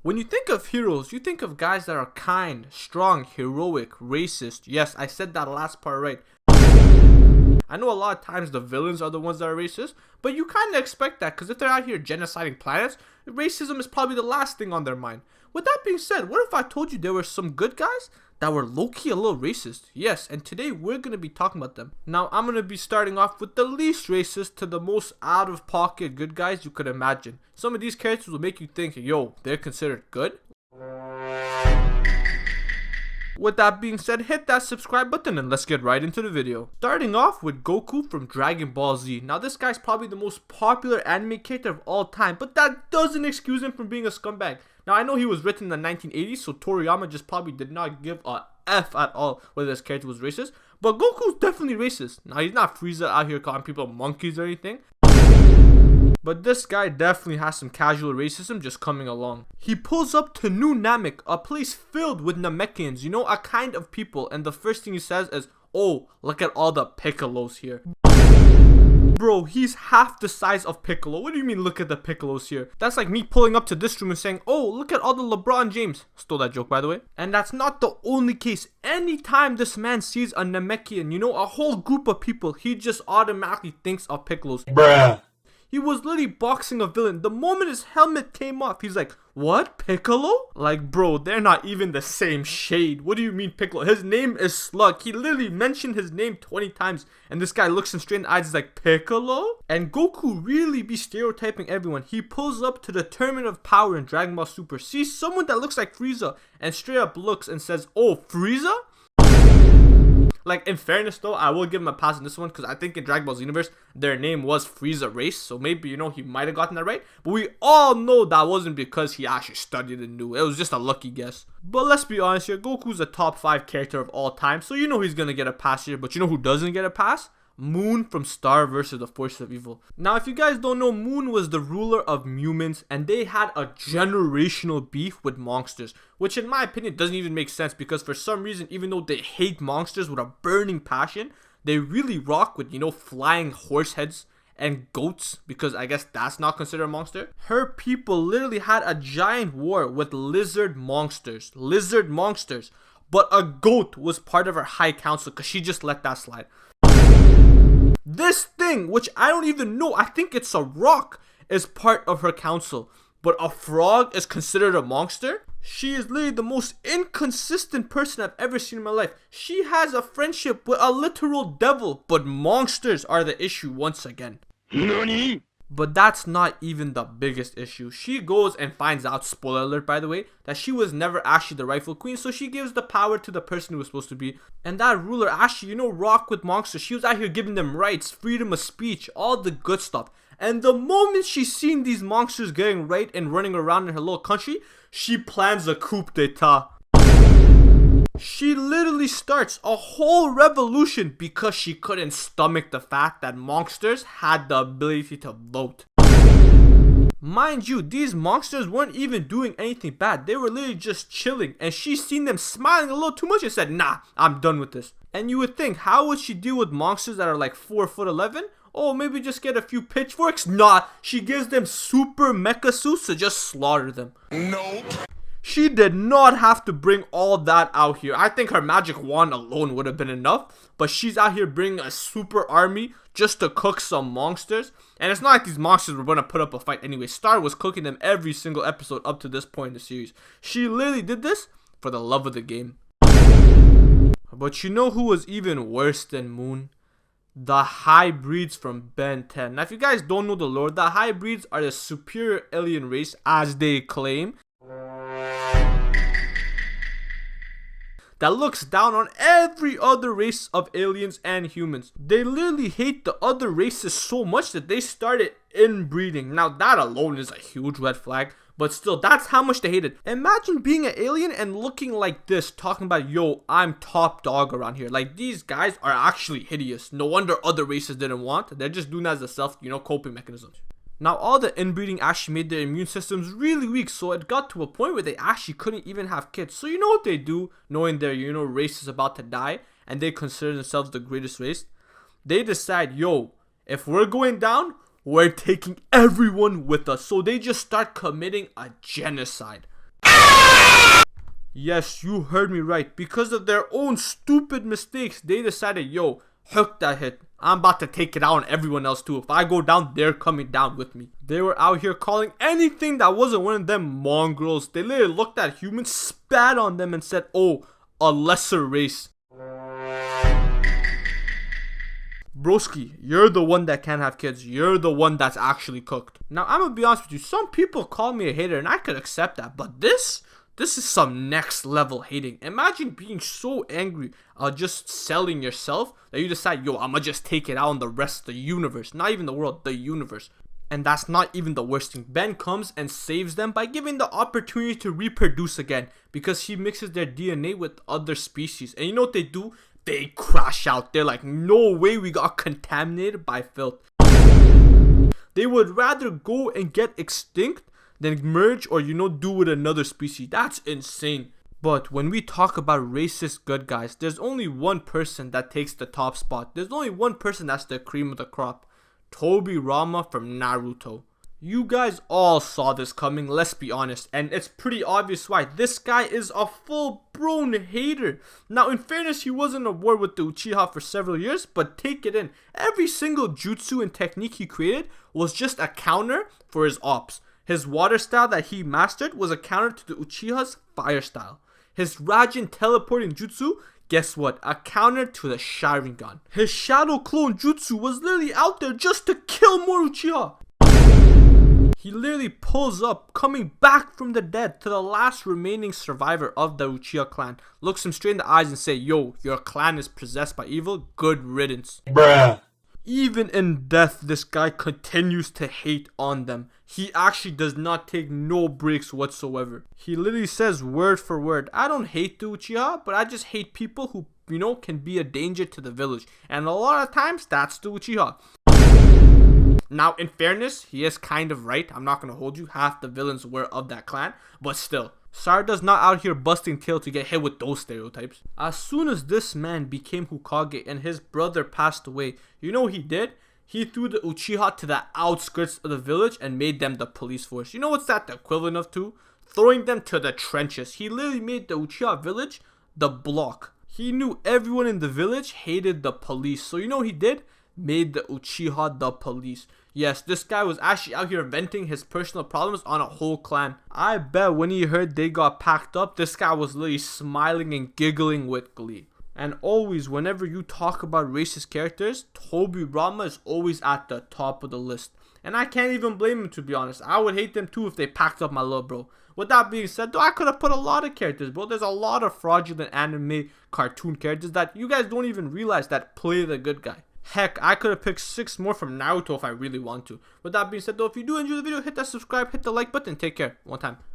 When you think of heroes, you think of guys that are kind, strong, heroic, racist. Yes, I said that last part right. I know a lot of times the villains are the ones that are racist, but you kind of expect that because if they're out here genociding planets, racism is probably the last thing on their mind. With that being said, what if I told you there were some good guys that were low-key a little racist? Yes, and today we're going to be talking about them. Now, I'm going to be starting off with the least racist to the most out-of-pocket good guys you could imagine. Some of these characters will make you think, yo, they're considered good? With that being said, hit that subscribe button and let's get right into the video. Starting off with Goku from Dragon Ball Z. Now this guy's probably the most popular anime character of all time, but that doesn't excuse him from being a scumbag. Now I know he was written in the 1980s, so Toriyama just probably did not give a F at all whether this character was racist, but Goku's definitely racist. Now he's not Frieza out here calling people monkeys or anything, but this guy definitely has some casual racism just coming along. He pulls up to New Namek, a place filled with Namekians, you know, a kind of people, and the first thing he says is, oh, look at all the Piccolos here. Bro, he's half the size of Piccolo. What do you mean look at the Piccolos here? That's like me pulling up to this room and saying, oh, look at all the LeBron James. Stole that joke, by the way. And that's not the only case. Anytime this man sees a Namekian, you know, a whole group of people, he just automatically thinks of Piccolos. Bruh. He was literally boxing a villain. The moment his helmet came off, he's like, what? Piccolo? Like, bro, they're not even the same shade. What do you mean Piccolo? His name is Slug. He literally mentioned his name 20 times. And this guy looks him straight in the eyes, he's like, Piccolo? And Goku really be stereotyping everyone. He pulls up to the Tournament of Power in Dragon Ball Super, sees someone that looks like Frieza, and straight up looks and says, oh, Frieza? Like, in fairness though, I will give him a pass on this one because I think in Dragon Ball Z universe, their name was Frieza Race. So maybe, you know, he might have gotten that right. But we all know that wasn't because he actually studied and knew. It was just a lucky guess. But let's be honest here, Goku's a top 5 character of all time. So you know he's going to get a pass here. But you know who doesn't get a pass? Moon from Star vs. the Force of Evil. Now, if you guys don't know, Moon was the ruler of humans, and they had a generational beef with monsters, which in my opinion doesn't even make sense because for some reason, even though they hate monsters with a burning passion, they really rock with, you know, flying horse heads and goats, because I guess that's not considered a monster. Her people literally had a giant war with lizard monsters, but a goat was part of her high council because she just let that slide. This thing, which I don't even know, I think it's a rock, is part of her council. But a frog is considered a monster? She is literally the most inconsistent person I've ever seen in my life. She has a friendship with a literal devil, but monsters are the issue once again. NANI? But that's not even the biggest issue. She goes and finds out, spoiler alert by the way, that she was never actually the rightful queen, so she gives the power to the person who was supposed to be. And that ruler actually, you know, rock with monsters. She was out here giving them rights, freedom of speech, all the good stuff. And the moment she's seen these monsters getting right and running around in her little country, she plans a coup d'etat. She literally starts a whole revolution because she couldn't stomach the fact that monsters had the ability to vote. Mind you, these monsters weren't even doing anything bad. They were literally just chilling, and she seen them smiling a little too much and said, nah, I'm done with this. And you would think, how would she deal with monsters that are like 4'11"? Oh, maybe just get a few pitchforks? Nah, she gives them super mecha suits to just slaughter them. Nope. She did not have to bring all that out here. I think her magic wand alone would have been enough. But she's out here bringing a super army just to cook some monsters. And it's not like these monsters were going to put up a fight anyway. Star was cooking them every single episode up to this point in the series. She literally did this for the love of the game. But you know who was even worse than Moon? The hybrids from Ben 10. Now if you guys don't know the lore, the hybrids are the superior alien race as they claim, that looks down on every other race of aliens and humans. They literally hate the other races so much that they started inbreeding. Now that alone is a huge red flag, but still, that's how much they hate it. Imagine being an alien and looking like this, talking about, yo, I'm top dog around here. Like, these guys are actually hideous. No wonder other races didn't want. They're just doing that as a self, you know, coping mechanism. Now, all the inbreeding actually made their immune systems really weak, so it got to a point where they actually couldn't even have kids. So you know what they do, knowing their, you know, race is about to die, and they consider themselves the greatest race? They decide, yo, if we're going down, we're taking everyone with us. So they just start committing a genocide. Yes, you heard me right. Because of their own stupid mistakes, they decided, yo, hook that hit. I'm about to take it out on everyone else too. If I go down, they're coming down with me. They were out here calling anything that wasn't one of them mongrels. They literally looked at humans, spat on them, and said, oh, a lesser race. Broski, you're the one that can't have kids. You're the one that's actually cooked. Now, I'm gonna be honest with you. Some people call me a hater, and I could accept that. But this is some next level hating. Imagine being so angry just selling yourself that you decide, yo, I'ma just take it out on the rest of the universe. Not even the world, the universe. And that's not even the worst thing. Ben comes and saves them by giving the opportunity to reproduce again, because he mixes their DNA with other species. And you know what they do? They crash out. They're like, no way we got contaminated by filth. They would rather go and get extinct than merge or, do with another species. That's insane. But when we talk about racist good guys, there's only one person that takes the top spot. There's only one person that's the cream of the crop. Tobirama from Naruto. You guys all saw this coming, let's be honest, and it's pretty obvious why. This guy is a full-blown hater. Now, in fairness, he was in a war with the Uchiha for several years, but take it in. Every single jutsu and technique he created was just a counter for his ops. His water style that he mastered was a counter to the Uchiha's fire style. His Raijin teleporting jutsu, guess what? A counter to the Sharingan. His shadow clone jutsu was literally out there just to kill more Uchiha. He literally pulls up, coming back from the dead to the last remaining survivor of the Uchiha clan, looks him straight in the eyes and say, yo, your clan is possessed by evil, good riddance. Bruh. Even in death, this guy continues to hate on them. He actually does not take no breaks whatsoever. He literally says word for word, I don't hate the Uchiha, but I just hate people who, can be a danger to the village. And a lot of times, that's the Uchiha. Now, in fairness, he is kind of right. I'm not going to hold you. Half the villains were of that clan. But still, Sarada's not out here busting tail to get hit with those stereotypes. As soon as this man became Hokage and his brother passed away, you know what he did? He threw the Uchiha to the outskirts of the village and made them the police force. You know what's that the equivalent of to? Throwing them to the trenches. He literally made the Uchiha village the block. He knew everyone in the village hated the police. So you know what he did? Made the Uchiha the police. Yes, this guy was actually out here venting his personal problems on a whole clan. I bet when he heard they got packed up, this guy was literally smiling and giggling with glee. And always, whenever you talk about racist characters, Tobirama is always at the top of the list. And I can't even blame him, to be honest. I would hate them too if they packed up my little bro. With that being said, though, I could have put a lot of characters, bro. There's a lot of fraudulent anime cartoon characters that you guys don't even realize that play the good guy. Heck, I could have picked 6 more from Naruto if I really want to. With that being said, though, if you do enjoy the video, hit that subscribe, hit the like button, take care. One time.